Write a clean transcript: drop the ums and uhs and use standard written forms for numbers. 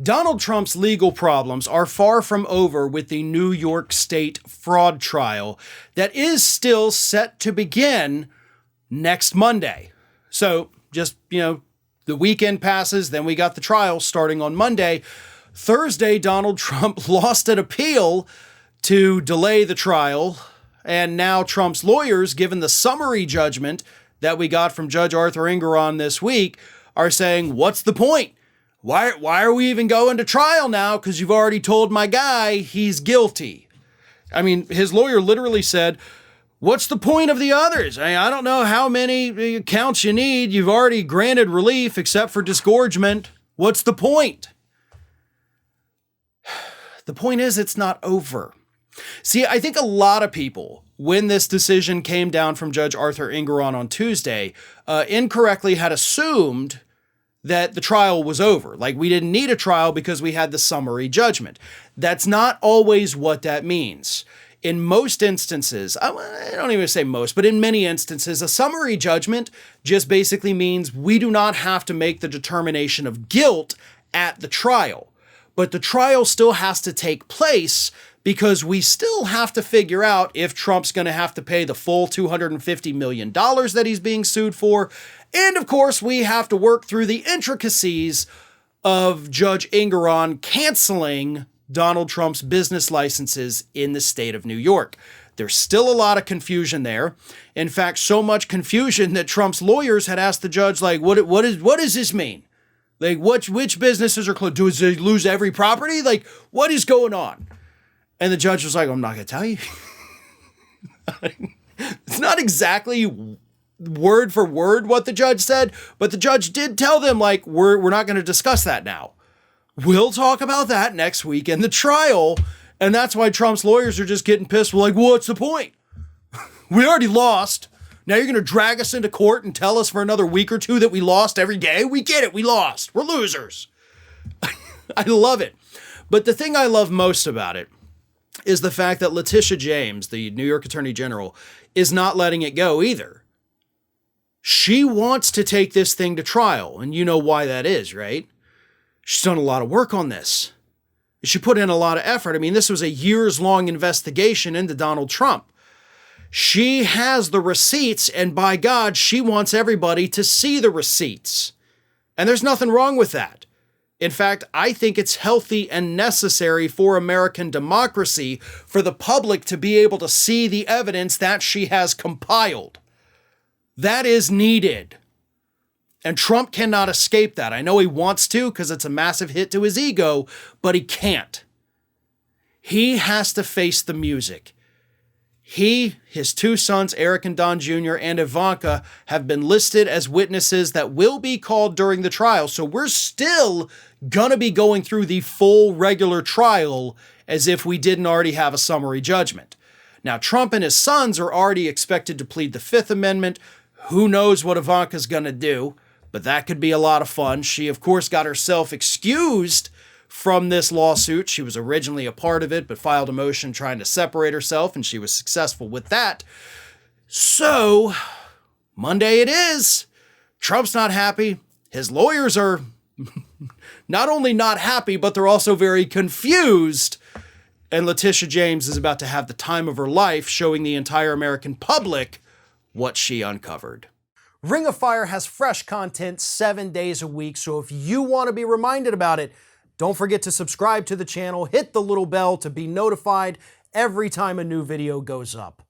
Donald Trump's legal problems are far from over with the New York State fraud trial that is still set to begin next Monday. So just, the weekend passes, then we got the trial starting on Monday. Thursday, Donald Trump lost an appeal to delay the trial, and now Trump's lawyers, given the summary judgment that we got from Judge Arthur Engoron this week, are saying, what's the point? Why are we even going to trial now? Because you've already told my guy he's guilty. I mean, his lawyer literally said, what's the point of the others? I don't know how many counts you need. You've already granted relief except for disgorgement. What's the point? The point is, it's not over. See, I think a lot of people, when this decision came down from Judge Arthur Engoron on Tuesday, incorrectly had assumed that the trial was over. Like, we didn't need a trial because we had the summary judgment. That's not always what that means. In most instances, I don't even say most, but in many instances, a summary judgment just basically means we do not have to make the determination of guilt at the trial. But the trial still has to take place because we still have to figure out if Trump's going to have to pay the full $250 million that he's being sued for. And of course, we have to work through the intricacies of Judge Engoron canceling Donald Trump's business licenses in the state of New York. There's still a lot of confusion there. In fact, so much confusion that Trump's lawyers had asked the judge, like, what does this mean? Like, which businesses are closed? Do they lose every property? Like, what is going on? And the judge was like, I'm not going to tell you. It's not exactly word for word what the judge said, but the judge did tell them, like, we're not going to discuss that now. We'll talk about that next week in the trial. And that's why Trump's lawyers are just getting pissed. We're like, what's the point? We already lost. Now you're going to drag us into court and tell us for another week or two that we lost every day? We get it. We lost. We're losers. I love it. But the thing I love most about it is the fact that Letitia James, the New York Attorney General, is not letting it go either. She wants to take this thing to trial, and you know why that is, right? She's done a lot of work on this. She put in a lot of effort. I mean, this was a years-long investigation into Donald Trump. She has the receipts, and by God, she wants everybody to see the receipts. And there's nothing wrong with that. In fact, I think it's healthy and necessary for American democracy for the public to be able to see the evidence that she has compiled. That is needed. And Trump cannot escape that. I know he wants to because it's a massive hit to his ego, but he can't. He has to face the music. He, his two sons, Eric and Don Jr., and Ivanka, have been listed as witnesses that will be called during the trial. So we're still going to be going through the full regular trial as if we didn't already have a summary judgment. Now, Trump and his sons are already expected to plead the Fifth Amendment. Who knows what Ivanka's going to do, but that could be a lot of fun. She, of course, got herself excused from this lawsuit. She was originally a part of it, but filed a motion trying to separate herself, and she was successful with that. So, Monday it is. Trump's not happy. His lawyers are not only not happy, but they're also very confused. And Letitia James is about to have the time of her life showing the entire American public what she uncovered. Ring of Fire has fresh content 7 days a week, so if you want to be reminded about it, don't forget to subscribe to the channel, hit the little bell to be notified every time a new video goes up.